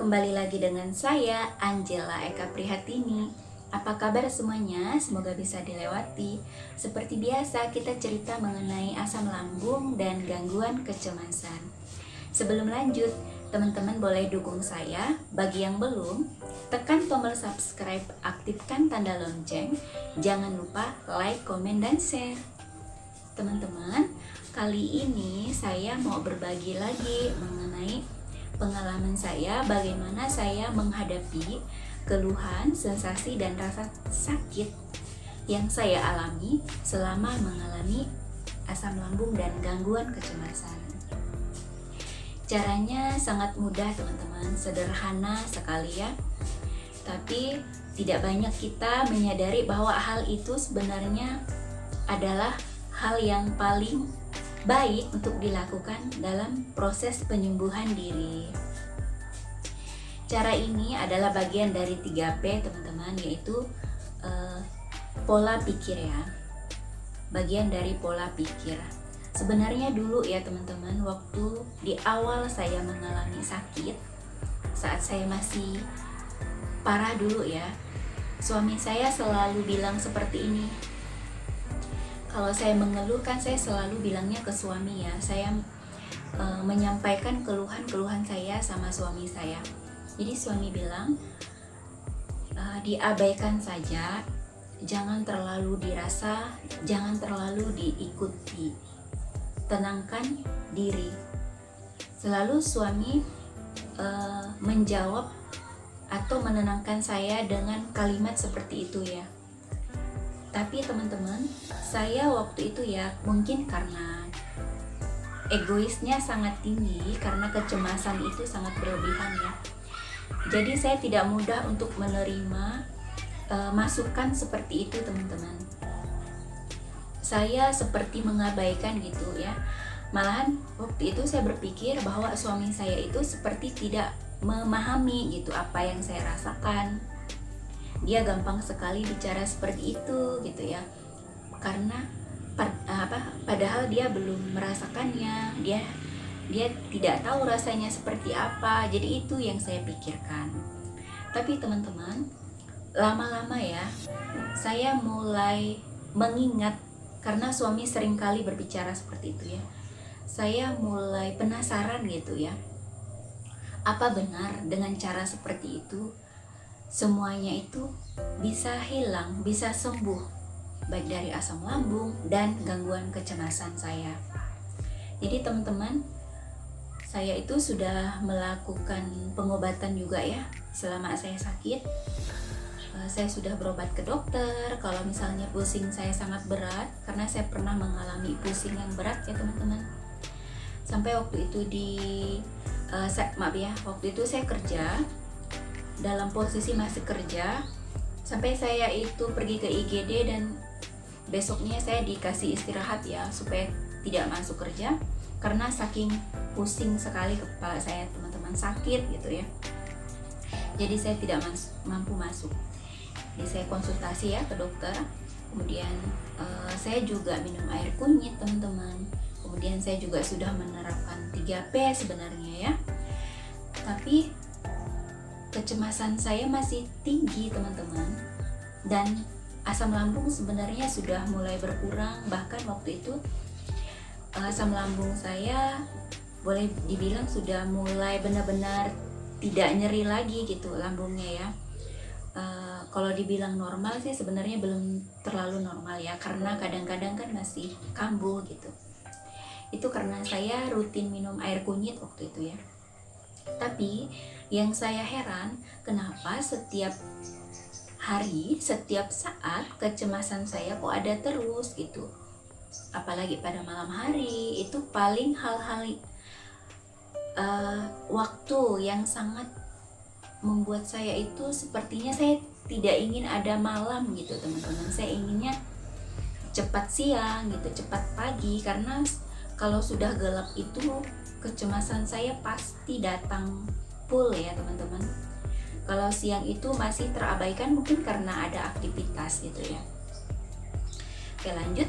kembali lagi dengan saya, Angela Eka Prihatini. Apa kabar semuanya? Semoga bisa dilewati. Seperti biasa, kita cerita mengenai asam lambung dan gangguan kecemasan. Sebelum lanjut, teman-teman boleh dukung saya. Bagi yang belum, tekan tombol subscribe, aktifkan tanda lonceng. Jangan lupa like, komen, dan share. Teman-teman, kali ini saya mau berbagi lagi mengenai pengalaman saya, bagaimana saya menghadapi keluhan, sensasi, dan rasa sakit yang saya alami selama mengalami asam lambung dan gangguan kecemasan. Caranya sangat mudah teman-teman, sederhana sekali ya. Tapi tidak banyak kita menyadari bahwa hal itu sebenarnya adalah hal yang paling baik untuk dilakukan dalam proses penyembuhan diri. Cara ini adalah bagian dari 3P teman-teman, yaitu pola pikir ya. Bagian dari pola pikir. Sebenarnya dulu ya teman-teman, waktu di awal saya mengalami sakit, saat saya masih parah dulu ya, suami saya selalu bilang seperti ini. Kalau saya mengeluh kan saya selalu bilangnya ke suami ya. Saya menyampaikan keluhan-keluhan saya sama suami saya. Jadi suami bilang diabaikan saja, jangan terlalu dirasa, jangan terlalu diikuti. Tenangkan diri. Selalu suami menjawab atau menenangkan saya dengan kalimat seperti itu ya. Tapi teman-teman, saya waktu itu ya mungkin karena egoisnya sangat tinggi, karena kecemasan itu sangat berlebihan ya. Jadi saya tidak mudah untuk menerima masukan seperti itu teman-teman. Saya seperti mengabaikan gitu ya. Malahan waktu itu saya berpikir bahwa suami saya itu seperti tidak memahami gitu apa yang saya rasakan. Dia gampang sekali bicara seperti itu gitu ya, karena padahal dia belum merasakannya, dia tidak tahu rasanya seperti apa. Jadi itu yang saya pikirkan. Tapi teman-teman, lama-lama ya saya mulai mengingat, karena suami seringkali berbicara seperti itu ya, saya mulai penasaran gitu ya, apa benar dengan cara seperti itu semuanya itu bisa hilang, bisa sembuh, baik dari asam lambung dan gangguan kecemasan saya. Jadi teman-teman, saya itu sudah melakukan pengobatan juga ya selama saya sakit. Saya sudah berobat ke dokter. Kalau misalnya pusing saya sangat berat, karena saya pernah mengalami pusing yang berat ya teman-teman. Sampai waktu itu waktu itu saya kerja dalam posisi masih kerja, sampai saya itu pergi ke IGD dan besoknya saya dikasih istirahat ya supaya tidak masuk kerja, karena saking pusing sekali kepala saya teman-teman, sakit gitu ya. Jadi saya tidak mampu masuk. Jadi saya konsultasi ya ke dokter. Kemudian saya juga minum air kunyit teman-teman. Kemudian saya juga sudah menerapkan 3P sebenarnya ya. Tapi kecemasan saya masih tinggi teman-teman, dan asam lambung sebenarnya sudah mulai berkurang. Bahkan waktu itu asam lambung saya boleh dibilang sudah mulai benar-benar tidak nyeri lagi gitu lambungnya ya. Kalau dibilang normal sih sebenarnya belum terlalu normal ya, karena kadang-kadang kan masih kambuh gitu. Itu karena saya rutin minum air kunyit waktu itu ya. Tapi yang saya heran, kenapa setiap hari, setiap saat kecemasan saya kok ada terus gitu. Apalagi pada malam hari, itu paling hal-hal waktu yang sangat membuat saya itu sepertinya saya tidak ingin ada malam gitu teman-teman. Saya inginnya cepat siang gitu, cepat pagi, karena kalau sudah gelap itu kecemasan saya pasti datang full ya teman-teman. Kalau siang itu masih terabaikan mungkin karena ada aktivitas gitu ya. Oke, lanjut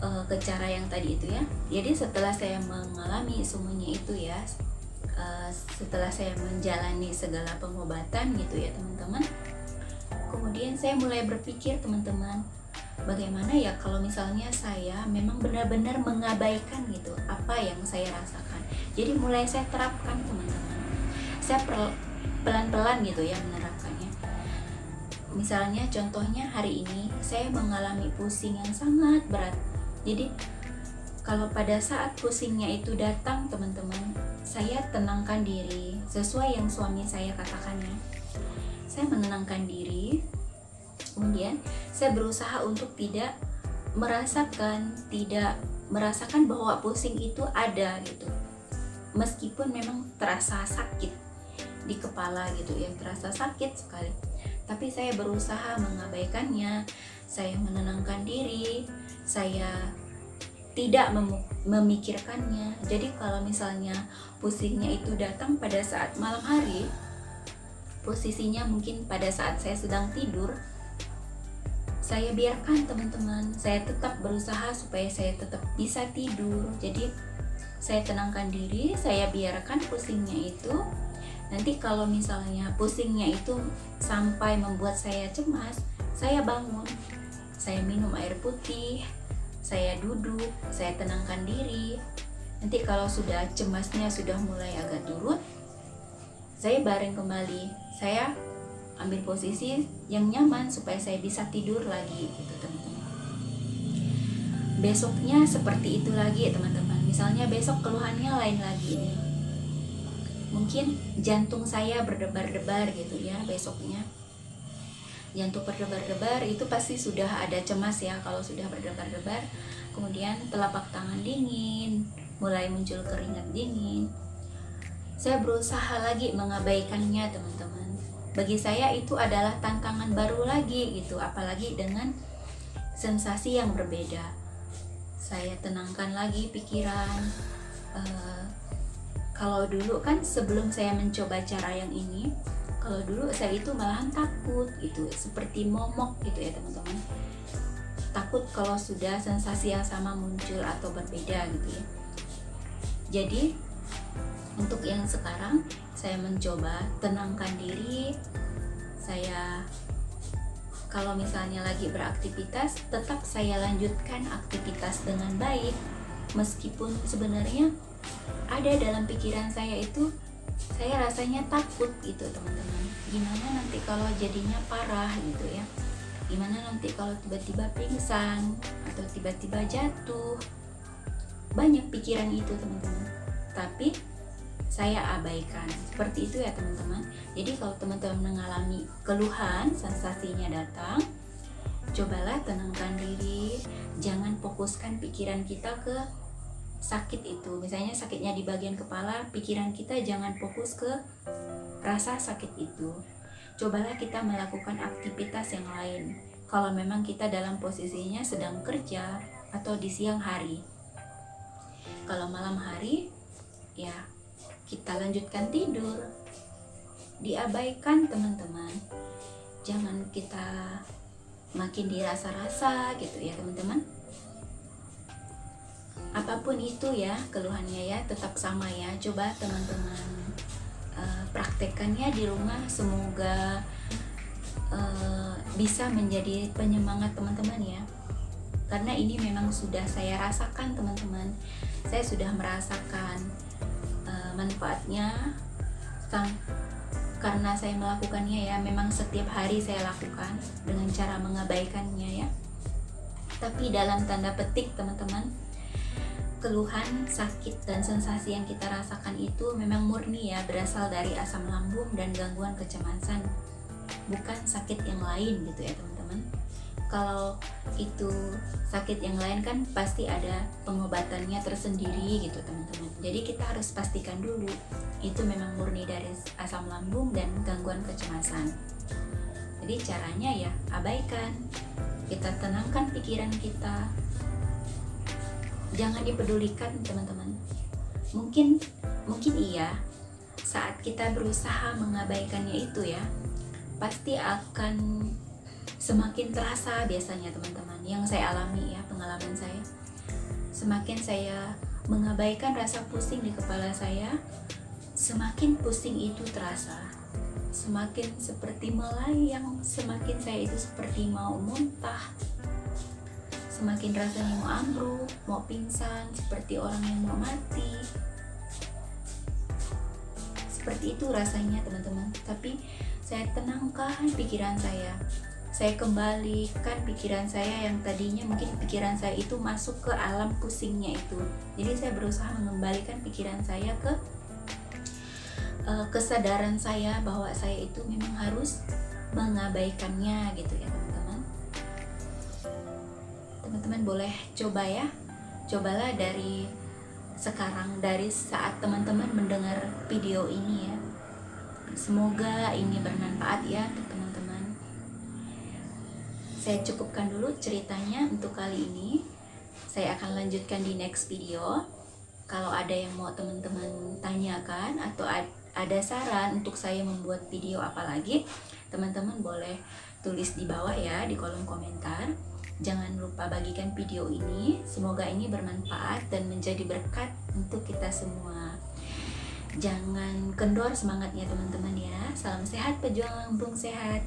ke cara yang tadi itu ya. Jadi setelah saya mengalami semuanya itu ya, setelah saya menjalani segala pengobatan gitu ya teman-teman, kemudian saya mulai berpikir teman-teman, bagaimana ya kalau misalnya saya memang benar-benar mengabaikan gitu apa yang saya rasakan. Jadi mulai saya terapkan teman-teman, saya pelan-pelan gitu ya menerapkannya. Misalnya contohnya hari ini saya mengalami pusing yang sangat berat. Jadi kalau pada saat pusingnya itu datang teman-teman, saya tenangkan diri sesuai yang suami saya katakan ya. Saya menenangkan diri, kemudian saya berusaha untuk tidak merasakan bahwa pusing itu ada gitu. Meskipun memang terasa sakit di kepala gitu ya, terasa sakit sekali. Tapi saya berusaha mengabaikannya, saya menenangkan diri, saya tidak memikirkannya. Jadi kalau misalnya pusingnya itu datang pada saat malam hari, posisinya mungkin pada saat saya sedang tidur, saya biarkan teman-teman, saya tetap berusaha supaya saya tetap bisa tidur. Jadi saya tenangkan diri, saya biarkan pusingnya itu. Nanti kalau misalnya pusingnya itu sampai membuat saya cemas, saya bangun, saya minum air putih, saya duduk, saya tenangkan diri. Nanti kalau sudah cemasnya sudah mulai agak turun, saya baring kembali, saya ambil posisi yang nyaman supaya saya bisa tidur lagi gitu teman-teman. Besoknya seperti itu lagi teman-teman. Misalnya besok keluhannya lain lagi nih, mungkin jantung saya berdebar-debar gitu ya. Besoknya jantung berdebar-debar itu pasti sudah ada cemas ya. Kalau sudah berdebar-debar, kemudian telapak tangan dingin, mulai muncul keringat dingin, saya berusaha lagi mengabaikannya teman-teman. Bagi saya itu adalah tantangan baru lagi gitu, apalagi dengan sensasi yang berbeda. Saya tenangkan lagi pikiran. Kalau dulu kan sebelum saya mencoba cara yang ini, kalau dulu saya itu malahan takut gitu, seperti momok gitu ya teman-teman. Takut kalau sudah sensasi yang sama muncul atau berbeda gitu ya. Jadi untuk yang sekarang saya mencoba tenangkan diri. Saya kalau misalnya lagi beraktivitas, tetap saya lanjutkan aktivitas dengan baik, meskipun sebenarnya ada dalam pikiran saya itu, saya rasanya takut gitu teman-teman. Gimana nanti kalau jadinya parah gitu ya, gimana nanti kalau tiba-tiba pingsan atau tiba-tiba jatuh. Banyak pikiran itu teman-teman, tapi saya abaikan. Seperti itu ya teman-teman. Jadi kalau teman-teman mengalami keluhan, sensasinya datang, cobalah tenangkan diri. Jangan fokuskan pikiran kita ke sakit itu. Misalnya sakitnya di bagian kepala, pikiran kita jangan fokus ke rasa sakit itu. Cobalah kita melakukan aktivitas yang lain. Kalau memang kita dalam posisinya sedang kerja atau di siang hari. Kalau malam hari, ya kita lanjutkan tidur. Diabaikan teman-teman. Jangan kita makin dirasa-rasa gitu ya teman-teman. Apapun itu ya keluhannya ya, tetap sama ya. Coba teman-teman praktekkannya di rumah. Semoga bisa menjadi penyemangat teman-teman ya. Karena ini memang sudah saya rasakan teman-teman. Saya sudah merasakan manfaatnya karena saya melakukannya ya. Memang setiap hari saya lakukan dengan cara mengabaikannya ya. Tapi dalam tanda petik teman-teman, keluhan, sakit, dan sensasi yang kita rasakan itu memang murni ya, berasal dari asam lambung dan gangguan kecemasan, bukan sakit yang lain gitu ya teman-teman. Kalau itu sakit yang lain kan pasti ada pengobatannya tersendiri gitu teman-teman. Jadi kita harus pastikan dulu itu memang murni dari asam lambung dan gangguan kecemasan. Jadi caranya ya abaikan, kita tenangkan pikiran kita. Jangan dipedulikan teman-teman. Mungkin iya, saat kita berusaha mengabaikannya itu ya, pasti akan semakin terasa biasanya teman-teman. Yang saya alami ya, pengalaman saya, semakin saya mengabaikan rasa pusing di kepala saya, semakin pusing itu terasa, semakin seperti melayang, semakin saya itu seperti mau muntah, semakin rasanya mau ambruk, mau pingsan, seperti orang yang mau mati. Seperti itu rasanya teman-teman. Tapi saya tenangkan pikiran saya kembalikan pikiran saya yang tadinya mungkin pikiran saya itu masuk ke alam pusingnya itu. Jadi saya berusaha mengembalikan pikiran saya ke kesadaran saya bahwa saya itu memang harus mengabaikannya gitu ya teman-teman. Teman-teman boleh coba ya, cobalah dari sekarang, dari saat teman-teman mendengar video ini ya. Semoga ini bermanfaat ya untuk teman-teman. Saya cukupkan dulu ceritanya untuk kali ini. Saya akan lanjutkan di next video. Kalau ada yang mau teman-teman tanyakan atau ada saran untuk saya membuat video apa lagi, teman-teman boleh tulis di bawah ya, di kolom komentar. Jangan lupa bagikan video ini. Semoga ini bermanfaat dan menjadi berkat untuk kita semua. Jangan kendor semangatnya teman-teman ya. Salam sehat, pejuang lambung sehat.